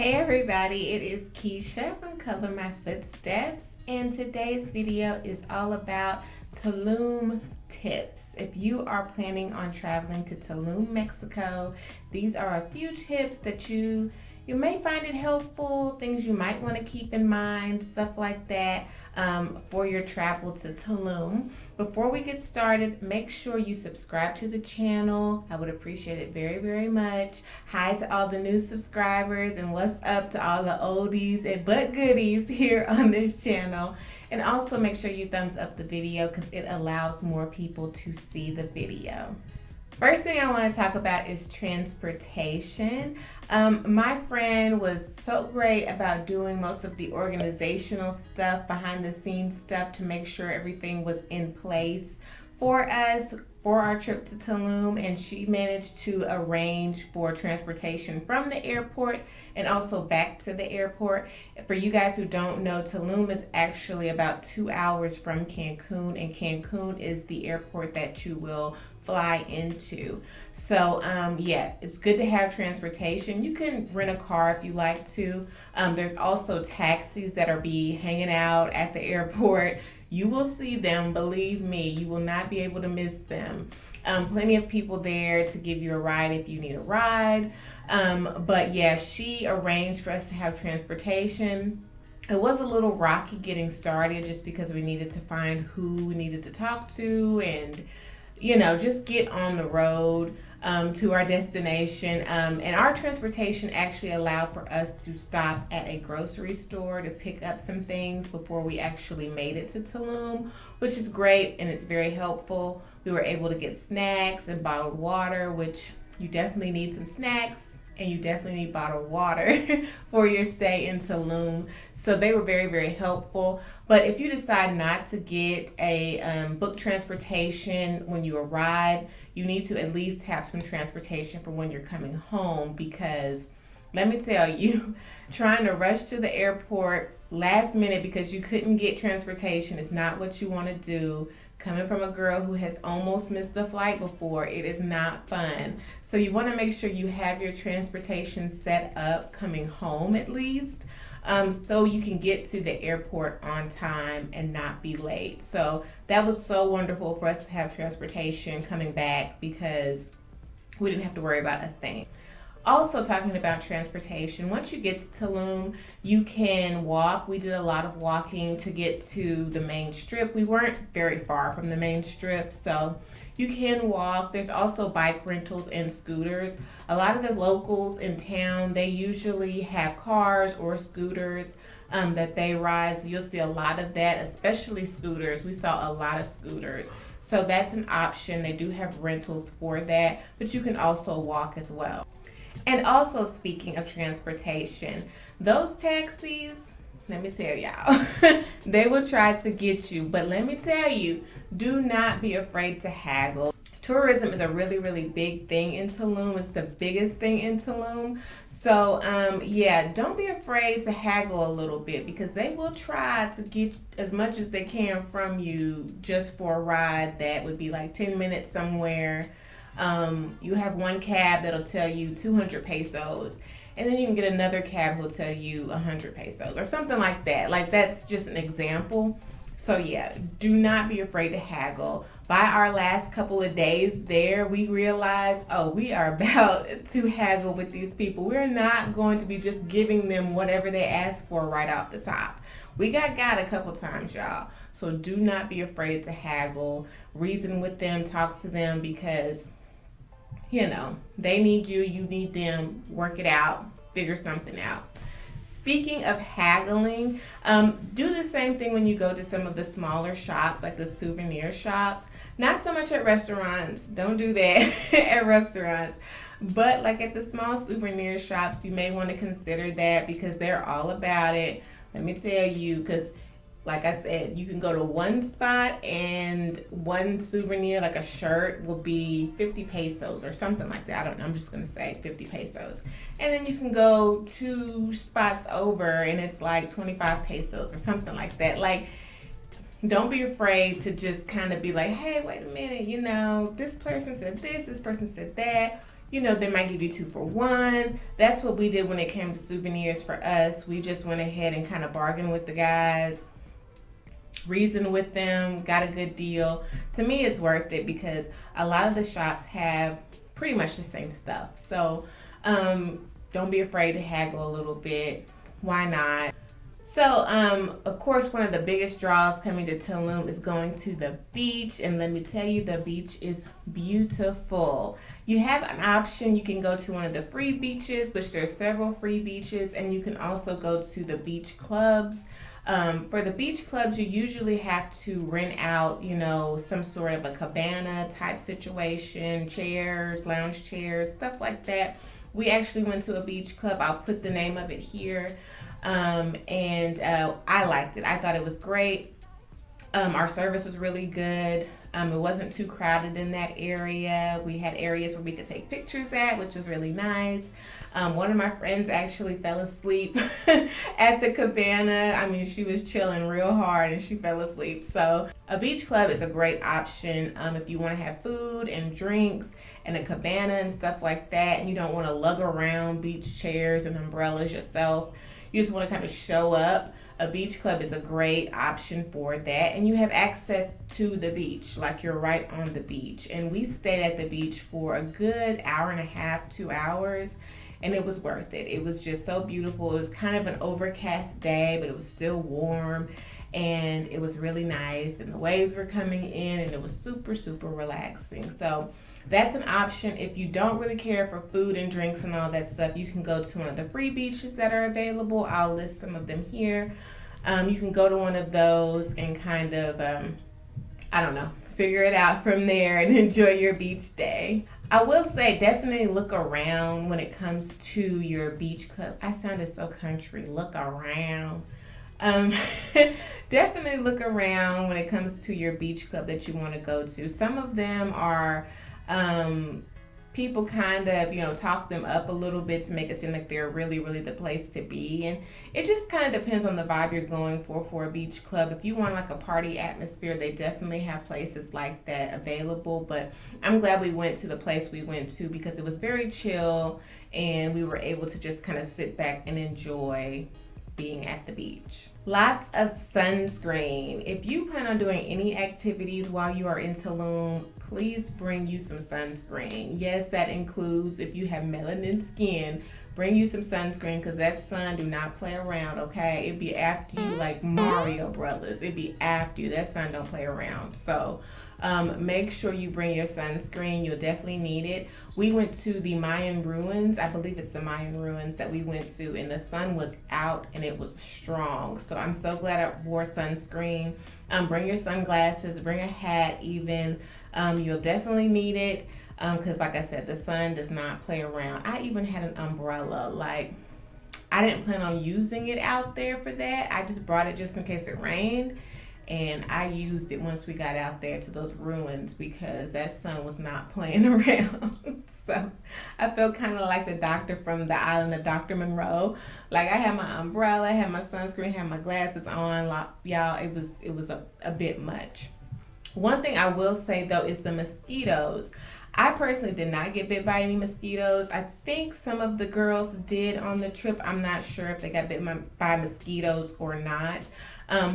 Hey everybody, it is Keisha from Color My Footsteps, and today's video is all about Tulum tips. If you are planning on traveling to Tulum, Mexico, these are a few tips that you may find it helpful, things you might want to keep in mind, stuff like that for your travel to Tulum. Before we get started, make sure you subscribe to the channel. I would appreciate it very, very much. Hi to all the new subscribers, and what's up to all the oldies and but goodies here on this channel. And also make sure you thumbs up the video because it allows more people to see the video. First thing I want to talk about is transportation. My friend was so great about doing most of the organizational stuff, behind the scenes stuff, to make sure everything was in place for us for our trip to Tulum, and she managed to arrange for transportation from the airport and also back to the airport. For you guys who don't know, Tulum is actually about 2 hours from Cancun, and Cancun is the airport that you will fly into. So yeah, it's good to have transportation. You can rent a car if you like to. There's also taxis that are hanging out at the airport. You will see them, believe me, you will not be able to miss them. Plenty of people there to give you a ride if you need a ride. But yeah, she arranged for us to have transportation. It was a little rocky getting started just because we needed to find who we needed to talk to and just get on the road to our destination. And our transportation actually allowed for us to stop at a grocery store to pick up some things before we actually made it to Tulum, which is great and it's very helpful. We were able to get snacks and bottled water, which you definitely need some snacks and you definitely need bottled water for your stay in Tulum. So they were very, very helpful. But if you decide not to get a book transportation when you arrive, you need to at least have some transportation for when you're coming home, because let me tell you, trying to rush to the airport last minute because you couldn't get transportation is not what you want to do. Coming from a girl who has almost missed a flight before, it is not fun. So you want to make sure you have your transportation set up coming home at least, so you can get to the airport on time and not be late. So that was so wonderful for us to have transportation coming back because we didn't have to worry about a thing. Also, talking about transportation, once you get to Tulum, you can walk. We did a lot of walking to get to the main strip. We weren't very far from the main strip, so you can walk. There's also bike rentals and scooters. A lot of the locals in town, they usually have cars or scooters that they ride. So you'll see a lot of that, especially scooters. We saw a lot of scooters. So that's an option. They do have rentals for that, but you can also walk as well. And also, speaking of transportation, those taxis, let me tell y'all, they will try to get you. But let me tell you, do not be afraid to haggle. Tourism is a really, really big thing in Tulum. It's the biggest thing in Tulum. So, yeah, don't be afraid to haggle a little bit because they will try to get as much as they can from you just for a ride that would be like 10 minutes somewhere. You have one cab that'll tell you 200 pesos, and then you can get another cab who'll tell you 100 pesos or something like that. Like, that's just an example. So yeah, do not be afraid to haggle. By our last couple of days there, we realized, oh, we are about to haggle with these people. We're not going to be just giving them whatever they ask for right off the top. We got a couple times, y'all. So do not be afraid to haggle. Reason with them, talk to them, because they need you, you need them. Work it out, figure something out. Speaking of haggling, do the same thing when you go to some of the smaller shops, like the souvenir shops. Not so much at restaurants. Don't do that at restaurants. But like at the small souvenir shops, you may want to consider that because they're all about it. Let me tell you, because like I said, you can go to one spot and one souvenir, like a shirt, will be 50 pesos or something like that. I don't know. I'm just going to say 50 pesos. And then you can go 2 spots over and it's like 25 pesos or something like that. Like, don't be afraid to just kind of be like, hey, wait a minute, this person said this person said that. they might give you 2 for 1. That's what we did when it came to souvenirs for us. We just went ahead and kind of bargained with the guys, reasoned with them, got a good deal. To me, it's worth it because a lot of the shops have pretty much the same stuff. So don't be afraid to haggle a little bit. Why not? So, of course, one of the biggest draws coming to Tulum is going to the beach. And let me tell you, the beach is beautiful. You have an option. You can go to one of the free beaches, which there are several free beaches. And you can also go to the beach clubs. For the beach clubs, you usually have to rent out, some sort of a cabana type situation, chairs, lounge chairs, stuff like that. We actually went to a beach club. I'll put the name of it here. And I liked it. I thought it was great. Our service was really good. It wasn't too crowded in that area. We had areas where we could take pictures at, which was really nice. One of my friends actually fell asleep at the cabana. I mean, she was chilling real hard and she fell asleep. So a beach club is a great option if you want to have food and drinks and a cabana and stuff like that, and you don't want to lug around beach chairs and umbrellas yourself. You just want to kind of show up. A beach club is a great option for that. And you have access to the beach, like you're right on the beach. And we stayed at the beach for a good hour and a half, 2 hours. And it was worth it. It was just so beautiful. It was kind of an overcast day, but it was still warm. And it was really nice. And the waves were coming in and it was super, super relaxing. So that's an option. If you don't really care for food and drinks and all that stuff, you can go to one of the free beaches that are available. I'll list some of them here. You can go to one of those and kind of, figure it out from there and enjoy your beach day. I will say definitely look around when it comes to your beach club. I sounded so country. Look around. Definitely look around when it comes to your beach club that you want to go to. Some of them are people kind of, talk them up a little bit to make it seem like they're really, really the place to be. And it just kind of depends on the vibe you're going for a beach club. If you want like a party atmosphere, they definitely have places like that available. But I'm glad we went to the place we went to because it was very chill and we were able to just kind of sit back and enjoy being at the beach. Lots of sunscreen. If you plan on doing any activities while you are in Tulum, please bring you some sunscreen. Yes, that includes if you have melanin skin, bring you some sunscreen because that sun do not play around, okay? It'd be after you like Mario Brothers. It'd be after you. That sun don't play around. So make sure you bring your sunscreen. You'll definitely need it. We went to the Mayan ruins. I believe it's the Mayan ruins that we went to, and the sun was out and it was strong. So I'm so glad I wore sunscreen. Bring your sunglasses, bring a hat even. You'll definitely need it because like I said, the sun does not play around. I even had an umbrella. Like, I didn't plan on using it out there for that. I just brought it just in case it rained. And I used it once we got out there to those ruins because that sun was not playing around. So I felt kind of like the doctor from the island of Dr. Monroe. Like I had my umbrella, I had my sunscreen, had my glasses on. Like, y'all, it was a bit much. One thing I will say though is the mosquitoes. I personally did not get bit by any mosquitoes. I think some of the girls did on the trip. I'm not sure if they got bit by mosquitoes or not.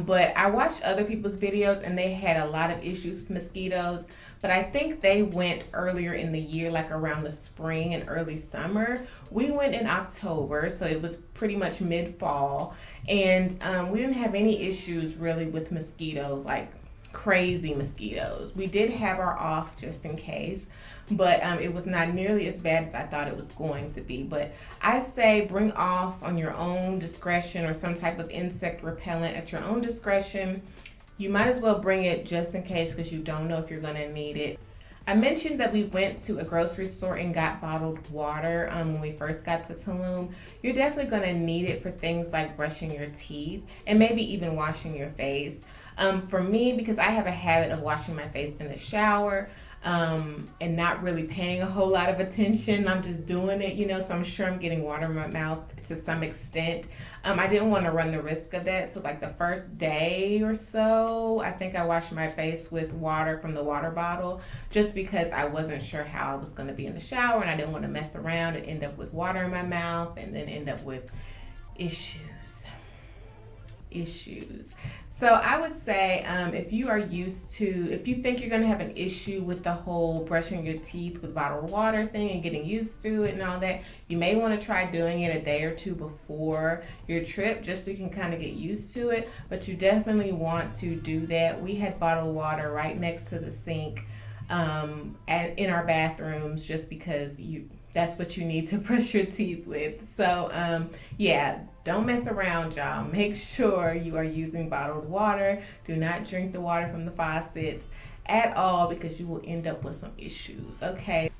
But I watched other people's videos and they had a lot of issues with mosquitoes. But I think they went earlier in the year, like around the spring and early summer. We went in October, so it was pretty much mid-fall. And we didn't have any issues really with mosquitoes, like crazy mosquitoes. We did have our off just in case, but it was not nearly as bad as I thought it was going to be. But I say bring off on your own discretion or some type of insect repellent at your own discretion. You might as well bring it just in case because you don't know if you're going to need it. I mentioned that we went to a grocery store and got bottled water when we first got to Tulum. You're definitely going to need it for things like brushing your teeth and maybe even washing your face. For me, because I have a habit of washing my face in the shower, and not really paying a whole lot of attention. I'm just doing it, so I'm sure I'm getting water in my mouth to some extent. I didn't want to run the risk of that. So like the first day or so, I think I washed my face with water from the water bottle just because I wasn't sure how I was going to be in the shower, and I didn't want to mess around and end up with water in my mouth and then end up with issues. So I would say if you think you're going to have an issue with the whole brushing your teeth with bottled water thing and getting used to it and all that, you may want to try doing it a day or two before your trip just so you can kind of get used to it. But you definitely want to do that. We had bottled water right next to the sink in our bathrooms just because that's what you need to brush your teeth with. So yeah, don't mess around, y'all. Make sure you are using bottled water. Do not drink the water from the faucets at all because you will end up with some issues, okay?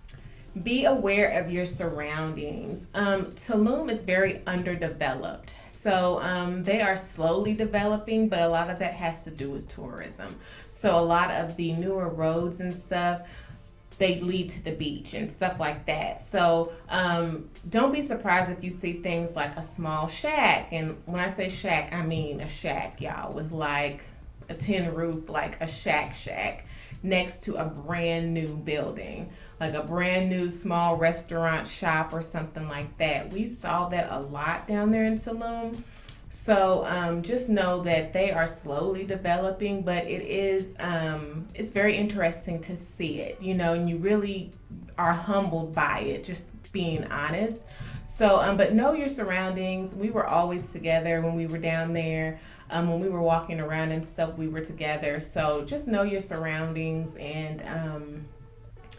Be aware of your surroundings. Tulum is very underdeveloped. So they are slowly developing, but a lot of that has to do with tourism. So a lot of the newer roads and stuff, they lead to the beach and stuff like that. So don't be surprised if you see things like a small shack. And when I say shack, I mean a shack, y'all, with like a tin roof, like a shack next to a brand new building, like a brand new small restaurant shop or something like that. We saw that a lot down there in Tulum. So just know that they are slowly developing, but it's very interesting to see it, and you really are humbled by it, just being honest. So, but know your surroundings. We were always together when we were down there. When we were walking around and stuff, we were together. So just know your surroundings and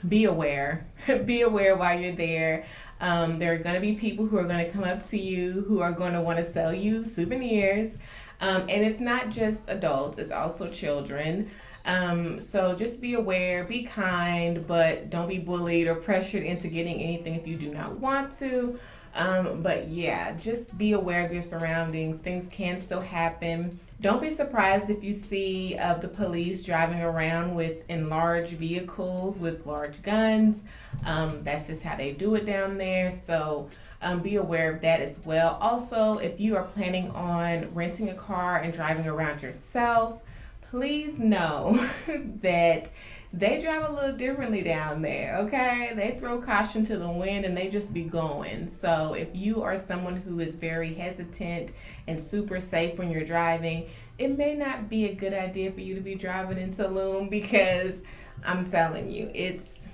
be aware. Be aware while you're there. There are going to be people who are going to come up to you who are going to want to sell you souvenirs. And it's not just adults, it's also children. So just be aware, be kind, but don't be bullied or pressured into getting anything if you do not want to. But yeah, just be aware of your surroundings. Things can still happen. Don't be surprised if you see the police driving around in large vehicles with large guns. That's just how they do it down there. So be aware of that as well. Also, if you are planning on renting a car and driving around yourself, please know that they drive a little differently down there, okay? They throw caution to the wind and they just be going. So if you are someone who is very hesitant and super safe when you're driving, it may not be a good idea for you to be driving in Tulum because I'm telling you, it's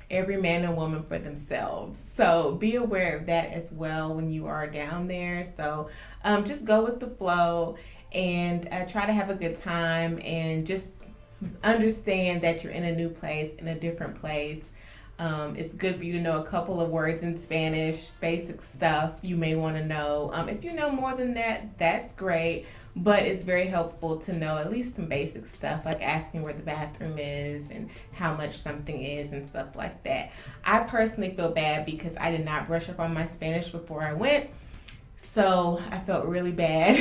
every man and woman for themselves. So be aware of that as well when you are down there. So just go with the flow and try to have a good time and just understand that you're in a new place, in a different place. It's good for you to know a couple of words in Spanish, basic stuff you may want to know. If you know more than that, that's great, but it's very helpful to know at least some basic stuff, like asking where the bathroom is and how much something is and stuff like that. I personally feel bad because I did not brush up on my Spanish before I went. So I felt really bad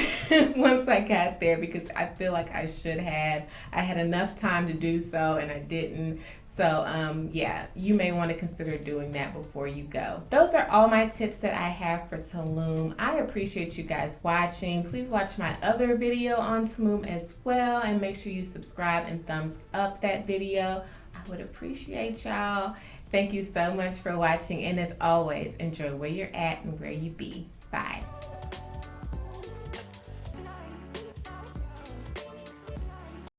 once I got there because I feel like I should have. I had enough time to do so and I didn't. So yeah, you may want to consider doing that before you go. Those are all my tips that I have for Tulum. I appreciate you guys watching. Please watch my other video on Tulum as well and make sure you subscribe and thumbs up that video. I would appreciate y'all. Thank you so much for watching, and as always, enjoy where you're at and where you be. Bye.